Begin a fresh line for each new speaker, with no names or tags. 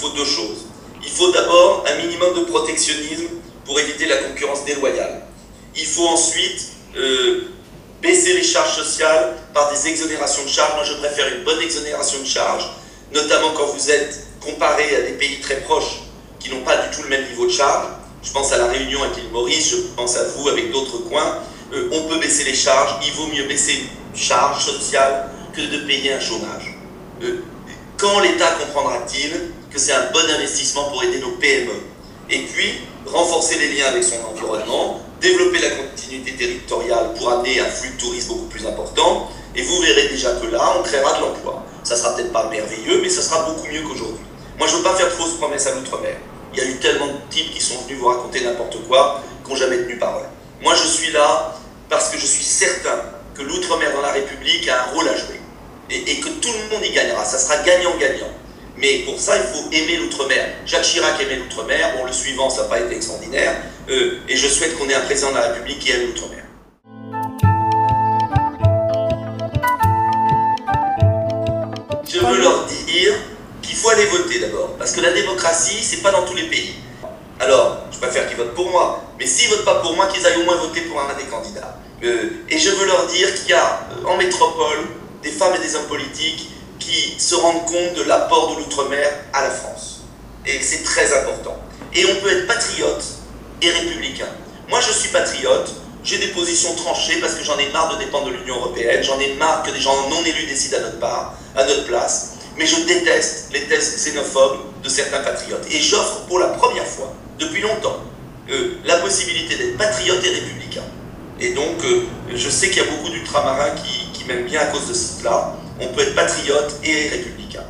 faut deux choses. Il faut d'abord un minimum de protectionnisme pour éviter la concurrence déloyale. Il faut ensuite baisser les charges sociales par des exonérations de charges. Moi, je préfère une bonne exonération de charges, notamment quand vous êtes comparé à des pays très proches qui n'ont pas du tout le même niveau de charge. Je pense à la Réunion avec l'île Maurice, je pense à vous avec d'autres coins. On peut baisser les charges, il vaut mieux baisser une charge sociale que de payer un chômage. Quand l'État comprendra-t-il que c'est un bon investissement pour aider nos PME? Et puis, renforcer les liens avec son environnement, développer la continuité territoriale pour amener un flux de tourisme beaucoup plus important, et vous verrez déjà que là, on créera de l'emploi. Ça sera peut-être pas merveilleux, mais ça sera beaucoup mieux qu'aujourd'hui. Moi, je ne veux pas faire de fausses promesses à l'outre-mer. Il y a eu tellement de types qui sont venus vous raconter n'importe quoi, qui n'ont jamais tenu parole. Moi, je suis là parce que je suis certain que l'outre-mer dans la République a un rôle à jouer. Et que tout le monde y gagnera. Ça sera gagnant-gagnant. Mais pour ça, il faut aimer l'outre-mer. Jacques Chirac aimait l'outre-mer. Bon, le suivant, ça n'a pas été extraordinaire. Et je souhaite qu'on ait un président de la République qui aime l'outre-mer. Je veux leur dire qu'il faut aller voter d'abord. Parce que la démocratie, c'est pas dans tous les pays. Alors, je préfère qu'ils votent pour moi. Mais s'ils ne votent pas pour moi, qu'ils aillent au moins voter pour un des candidats. Et je veux leur dire qu'il y a en métropole des femmes et des hommes politiques qui se rendent compte de l'apport de l'outre-mer à la France. Et c'est très important. Et on peut être patriote et républicain. Moi, je suis patriote, j'ai des positions tranchées parce que j'en ai marre de dépendre de l'Union européenne, j'en ai marre que des gens non élus décident à notre place, mais je déteste les thèses xénophobes de certains patriotes. Et j'offre pour la première fois, depuis longtemps, la possibilité d'être patriote et républicain. Et donc, je sais qu'il y a beaucoup d'ultramarins qui m'aiment bien à cause de cela. On peut être patriote et républicain.